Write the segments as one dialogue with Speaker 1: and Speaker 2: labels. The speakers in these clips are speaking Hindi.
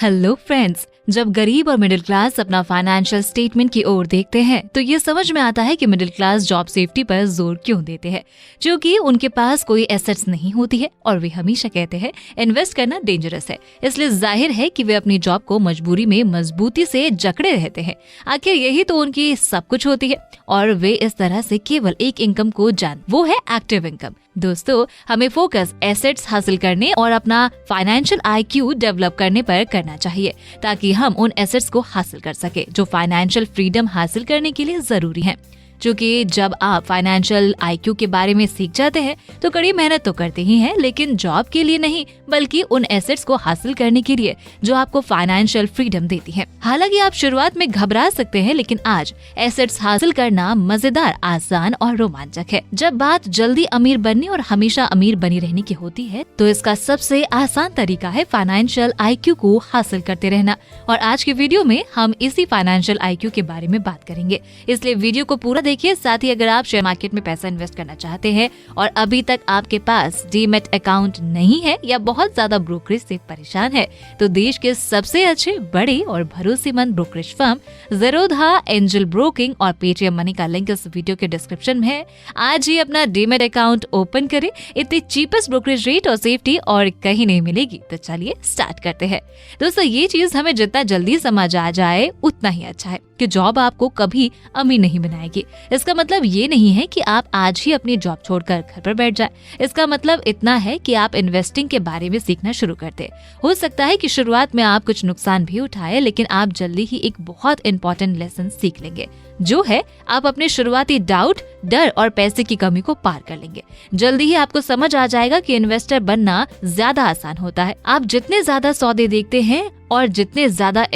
Speaker 1: हेलो फ्रेंड्स, जब गरीब और मिडिल क्लास अपना फाइनेंशियल स्टेटमेंट की ओर देखते हैं तो ये समझ में आता है कि मिडिल क्लास जॉब सेफ्टी पर जोर क्यों देते हैं, क्योंकि उनके पास कोई एसेट्स नहीं होती है और वे हमेशा कहते हैं इन्वेस्ट करना डेंजरस है। इसलिए जाहिर है कि वे अपनी जॉब को मजबूरी में मजबूती से जकड़े रहते हैं। आखिर यही तो उनकी सब कुछ होती है और वे इस तरह से केवल एक इनकम को वो है एक्टिव इनकम। दोस्तों, हमें फोकस एसेट्स हासिल करने और अपना फाइनेंशियल IQ डेवलप करने पर करना चाहिए ताकि हम उन एसेट्स को हासिल कर सके जो फाइनेंशियल फ्रीडम हासिल करने के लिए जरूरी है। क्योंकि जब आप फाइनेंशियल IQ के बारे में सीख जाते हैं तो कड़ी मेहनत तो करते ही हैं, लेकिन जॉब के लिए नहीं बल्कि उन एसेट्स को हासिल करने के लिए जो आपको फाइनेंशियल फ्रीडम देती है। हालांकि आप शुरुआत में घबरा सकते हैं, लेकिन आज एसेट्स हासिल करना मजेदार, आसान और रोमांचक है। जब बात जल्दी अमीर बनने और हमेशा अमीर बनी रहने की होती है तो इसका सबसे आसान तरीका है फाइनेंशियल IQ को हासिल करते रहना। और आज की वीडियो में हम इसी फाइनेंशियल IQ के बारे में बात करेंगे, इसलिए वीडियो को पूरा देखिए। साथ ही अगर आप शेयर मार्केट में पैसा इन्वेस्ट करना चाहते हैं और अभी तक आपके पास डीमैट अकाउंट नहीं है या बहुत ज्यादा ब्रोकरेज से परेशान है तो देश के सबसे अच्छे, बड़े और भरोसेमंद brokerage firm Zerodha, angel broking और पेटीएम मनी का लिंक इस वीडियो के डिस्क्रिप्शन में है। आज ही अपना डीमैट अकाउंट ओपन करें। इतनी चीपेस्ट ब्रोकरेज रेट और सेफ्टी और कहीं नहीं मिलेगी। तो चलिए स्टार्ट करते हैं। दोस्तों, ये चीज हमें जितना जल्दी समझ आ जाए उतना ही अच्छा है कि जॉब आपको कभी अमीर नहीं बनाएगी। इसका मतलब ये नहीं है कि आप आज ही अपनी जॉब छोड़कर घर पर बैठ जाएं। इसका मतलब इतना है कि आप इन्वेस्टिंग के बारे में सीखना शुरू कर दें। हो सकता है कि शुरुआत में आप कुछ नुकसान भी उठाए, लेकिन आप जल्दी ही एक बहुत इंपॉर्टेंट लेसन सीख लेंगे, जो है आप अपने शुरुआती डाउट, डर और पैसे की कमी को पार कर लेंगे। जल्दी ही आपको समझ आ जाएगा कि इन्वेस्टर बनना ज्यादा आसान होता है। आप जितने ज्यादा सौदे देखते हैं और जितने ज्यादा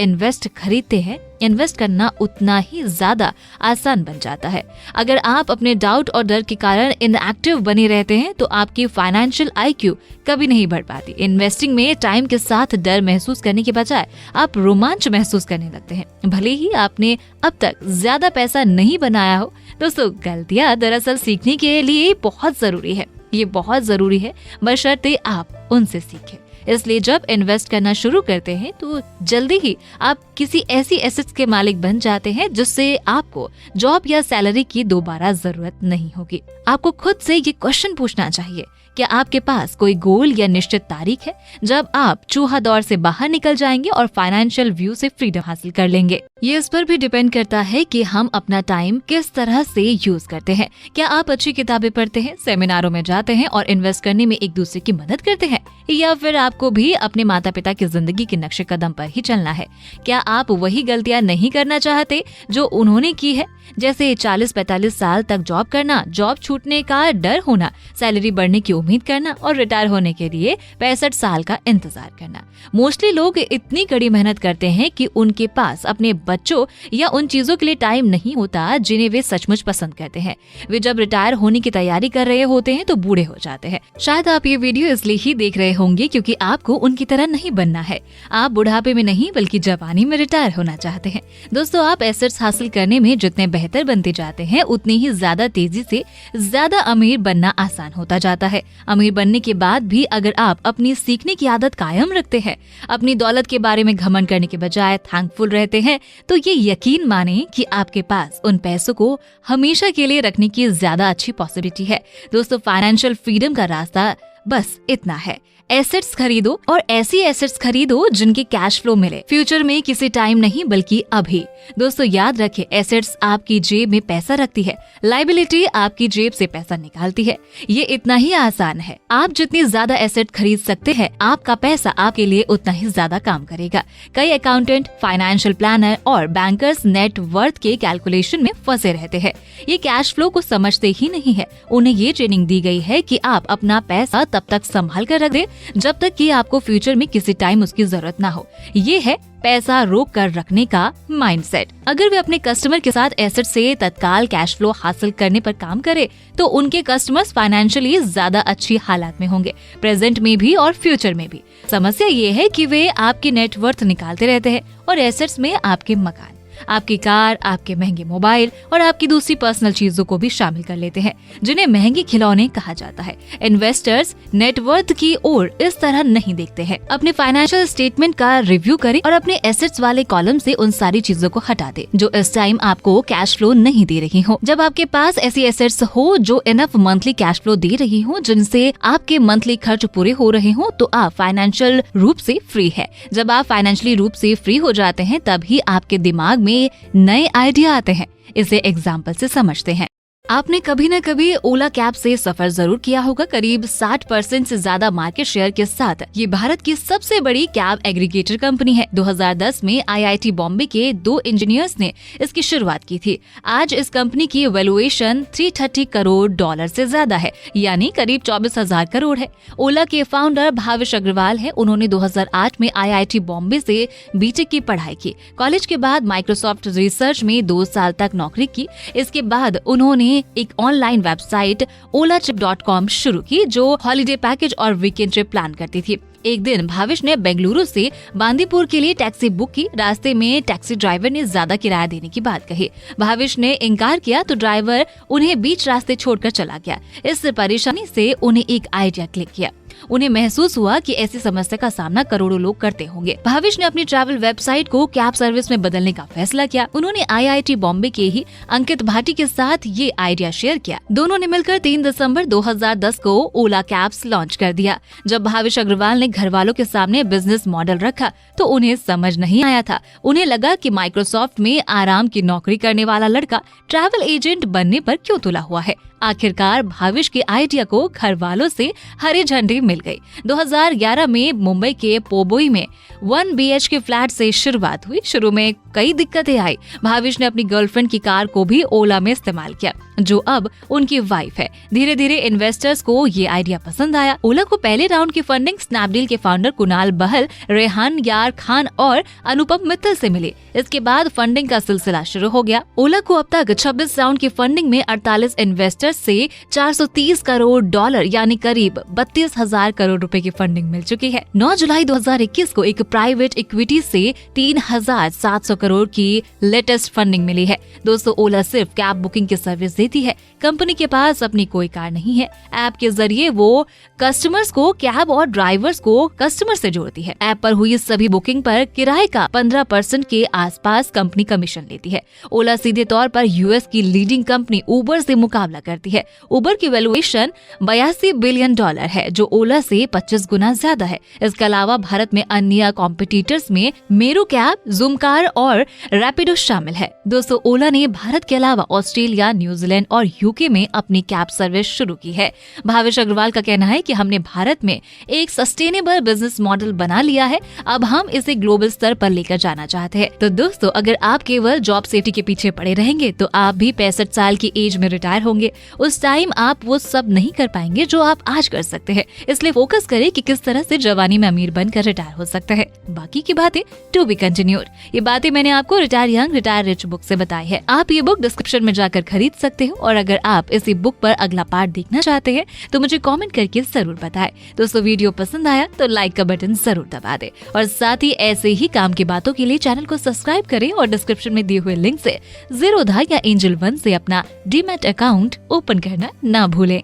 Speaker 1: खरीदते हैं, इन्वेस्ट करना उतना ही ज्यादा आसान बन जाता है। अगर आप अपने डाउट और डर के कारण इनएक्टिव बने रहते हैं तो आपकी फाइनेंशियल IQ कभी नहीं बढ़ पाती। इन्वेस्टिंग में टाइम के साथ डर महसूस करने के बजाय आप रोमांच महसूस करने लगते हैं, भले ही आपने अब तक ज्यादा पैसा नहीं बनाया हो। दोस्तों, गलतियां दरअसल सीखने के लिए बहुत जरूरी है। ये बहुत जरूरी है, बशर्ते आप उनसे सीखें। इसलिए जब इन्वेस्ट करना शुरू करते हैं तो जल्दी ही आप किसी ऐसी एसेट्स के मालिक बन जाते हैं जिससे आपको जॉब या सैलरी की दोबारा जरूरत नहीं होगी। आपको खुद से ये क्वेश्चन पूछना चाहिए, क्या आपके पास कोई गोल या निश्चित तारीख है जब आप चूहा दौर से बाहर निकल जाएंगे और फाइनेंशियल व्यू से फ्रीडम हासिल कर लेंगे। ये इस पर भी डिपेंड करता है कि हम अपना टाइम किस तरह से यूज करते हैं। क्या आप अच्छी किताबें पढ़ते हैं, सेमिनारों में जाते हैं और इन्वेस्ट करने में एक दूसरे की मदद करते हैं, या फिर आपको भी अपने माता पिता की जिंदगी के नक्शे कदम पर ही चलना है? क्या आप वही गलतियां नहीं करना चाहते जो उन्होंने की है, जैसे 40-45 साल तक जॉब करना, जॉब छूटने का डर होना, सैलरी बढ़ने की उम्मीद करना और रिटायर होने के लिए 65 साल का इंतजार करना? मोस्टली लोग इतनी कड़ी मेहनत करते हैं कि उनके पास अपने बच्चों या उन चीजों के लिए टाइम नहीं होता जिन्हें वे सचमुच पसंद करते हैं। वे जब रिटायर होने की तैयारी कर रहे होते हैं तो बूढ़े हो जाते हैं। शायद आप ये वीडियो इसलिए ही देख रहे होंगे क्योंकि आपको उनकी तरह नहीं बनना है। आप बुढ़ापे में नहीं बल्कि जवानी में रिटायर होना चाहते हैं। दोस्तों, आप एसेट्स हासिल करने में जितने बेहतर बनते जाते हैं उतनी ही ज्यादा तेजी से ज्यादा अमीर बनना आसान होता जाता है। अमीर बनने के बाद भी अगर आप अपनी सीखने की आदत कायम रखते हैं, अपनी दौलत के बारे में घमंड करने के बजाय थैंकफुल रहते हैं, तो ये यकीन माने कि आपके पास उन पैसों को हमेशा के लिए रखने की ज्यादा अच्छी पॉसिबिलिटी है। दोस्तों, फाइनेंशियल फ्रीडम का रास्ता बस इतना है, एसेट्स खरीदो और ऐसी एसेट्स खरीदो जिनके कैश फ्लो मिले, फ्यूचर में किसी टाइम नहीं बल्कि अभी। दोस्तों, याद रखें, एसेट्स आपकी जेब में पैसा रखती है, लायबिलिटी आपकी जेब से पैसा निकालती है। ये इतना ही आसान है। आप जितनी ज्यादा एसेट खरीद सकते हैं, आपका पैसा आपके लिए उतना ही ज्यादा काम करेगा। कई अकाउंटेंट, फाइनेंशियल प्लानर और बैंकर्स नेट वर्थ के कैलकुलेशन में फंसे रहते हैं। ये कैश फ्लो को समझते ही नहीं है। उन्हें ये ट्रेनिंग दी गई है कि आप अपना पैसा तब तक संभाल कर रख दे जब तक कि आपको फ्यूचर में किसी टाइम उसकी जरूरत ना हो। ये है पैसा रोक कर रखने का माइंडसेट। अगर वे अपने कस्टमर के साथ एसेट से तत्काल कैश फ्लो हासिल करने पर काम करे तो उनके कस्टमर्स फाइनेंशियली ज्यादा अच्छी हालात में होंगे, प्रेजेंट में भी और फ्यूचर में भी। समस्या ये है कि वे आपकी नेटवर्थ निकालते रहते हैं और एसेट्स में आपके मकान। आपकी कार, आपके महंगे मोबाइल और आपकी दूसरी पर्सनल चीजों को भी शामिल कर लेते हैं, जिन्हें महंगे खिलौने कहा जाता है। इन्वेस्टर्स नेटवर्थ की ओर इस तरह नहीं देखते हैं। अपने फाइनेंशियल स्टेटमेंट का रिव्यू करें और अपने एसेट्स वाले कॉलम से उन सारी चीजों को हटा दे जो इस टाइम आपको कैश फ्लो नहीं दे रही हो। जब आपके पास ऐसी एसेट्स हो जो इनफ मंथली कैश फ्लो दे रही हो, जिनसे आपके मंथली खर्च पूरे हो रहे हो, तो आप फाइनेंशियल रूप से फ्री है। जब आप फाइनेंशियली रूप से फ्री हो जाते हैं तभी आपके दिमाग में नए आइडिया आते हैं। इसे एग्जाम्पल से समझते हैं। आपने कभी न कभी ओला कैब से सफर जरूर किया होगा। करीब 60% से ज्यादा मार्केट शेयर के साथ ये भारत की सबसे बड़ी कैब एग्रीगेटर कंपनी है। 2010 में IIT बॉम्बे के 2 इंजीनियर्स ने इसकी शुरुआत की थी। आज इस कंपनी की वैल्यूएशन $330 करोड़ से ज्यादा है, यानी करीब 24,000 करोड़ है। ओला के फाउंडर भाविश अग्रवाल है। उन्होंने 2008 में IIT बॉम्बे से BTech की पढ़ाई की। कॉलेज के बाद माइक्रोसॉफ्ट रिसर्च में 2 साल तक नौकरी की। इसके बाद उन्होंने एक ऑनलाइन वेबसाइट olatrip.com शुरू की, जो हॉलिडे पैकेज और वीकेंड ट्रिप प्लान करती थी। एक दिन भाविश ने बेंगलुरु से बांदीपुर के लिए टैक्सी बुक की। रास्ते में टैक्सी ड्राइवर ने ज्यादा किराया देने की बात कही। भाविश ने इनकार किया तो ड्राइवर उन्हें बीच रास्ते छोड़कर चला गया। इस परेशानी से उन्हें एक आइडिया क्लिक किया। उन्हें महसूस हुआ कि ऐसी समस्या का सामना करोड़ों लोग करते होंगे। भाविश ने अपनी ट्रैवल वेबसाइट को कैब सर्विस में बदलने का फैसला किया। उन्होंने IIT बॉम्बे के ही अंकित भाटी के साथ ये आइडिया शेयर किया। दोनों ने मिलकर 3 दिसंबर 2010 को ओला कैब्स लॉन्च कर दिया। जब भाविश अग्रवाल ने घर वालों के सामने बिजनेस मॉडल रखा तो उन्हें समझ नहीं आया था। उन्हें लगा कि माइक्रोसॉफ्ट में आराम की नौकरी करने वाला लड़का ट्रैवल एजेंट बनने पर क्यों तुला हुआ है। आखिरकार भाविश के आइडिया को घर वालों से हरी झंडी मिल गई। 2011 में मुंबई के पोबोई में 1 BHK फ्लैट से शुरुआत हुई। शुरू में कई दिक्कतें आई। भाविश ने अपनी गर्लफ्रेंड की कार को भी ओला में इस्तेमाल किया, जो अब उनकी वाइफ है। धीरे धीरे इन्वेस्टर्स को ये आइडिया पसंद आया। ओला को पहले राउंड की फंडिंग स्नैपडील के फाउंडर कुणाल बहल, रेहान यार खान और अनुपम मित्तल से मिली। इसके बाद फंडिंग का सिलसिला शुरू हो गया। ओला को अब तक 26 राउंड की फंडिंग में 48 इन्वेस्टर्स से $430 करोड़ यानी करीब 32,000 करोड़ रुपए की फंडिंग मिल चुकी है। 9 जुलाई 2021 को एक प्राइवेट इक्विटी से 3,700 करोड़ की लेटेस्ट फंडिंग मिली है। दोस्तों, ओला सिर्फ कैब बुकिंग की सर्विस देती है। कंपनी के पास अपनी कोई कार नहीं है। ऐप के जरिए वो कस्टमर्स को कैब और ड्राइवर्स को कस्टमर से जोड़ती है। ऐप पर हुई सभी बुकिंग पर किराए का 15% के आसपास कंपनी कमीशन लेती है। ओला सीधे तौर पर US की लीडिंग कंपनी उबर से मुकाबला करती है। उबर की वैल्यूएशन $82 बिलियन है, जो ओला से 25 गुना ज्यादा है। इसके अलावा भारत में अन्य कॉम्पिटिटर्स में मेरू कैब, ज़ूम कार और रैपिडो शामिल है। दोस्तों, ओला ने भारत के अलावा ऑस्ट्रेलिया, न्यूजीलैंड और UK में अपनी कैब सर्विस शुरू की है। भाविश अग्रवाल का कहना है कि हमने भारत में एक सस्टेनेबल बिजनेस मॉडल बना लिया है। अब हम इसे ग्लोबल स्तर पर लेकर जाना चाहते हैं। तो दोस्तों, अगर आप केवल जॉब सेफ्टी के पीछे पड़े रहेंगे तो आप भी 65 साल की एज में रिटायर होंगे। उस टाइम आप वो सब नहीं कर पाएंगे जो आप आज कर सकते हैं। इसलिए फोकस करें कि किस तरह से जवानी में अमीर बनकर रिटायर हो सकते हैं। बाकी की बातें टू बी कंटिन्यूड। ये बातें मैंने आपको retire young retire rich book से बताई है। आप ये बुक डिस्क्रिप्शन में जाकर खरीद सकते हो। और अगर आप इसी बुक पर अगला पार्ट देखना चाहते हैं तो मुझे कमेंट करके जरूर बताएं। दोस्तों, वीडियो पसंद आया तो लाइक का बटन जरूर दबा दें और साथ ही ऐसे ही काम की बातों के लिए चैनल को सब्सक्राइब करें और डिस्क्रिप्शन में दिए हुए लिंक से Zerodha या Angel One से अपना डीमैट अकाउंट ओपन करना ना भूलें।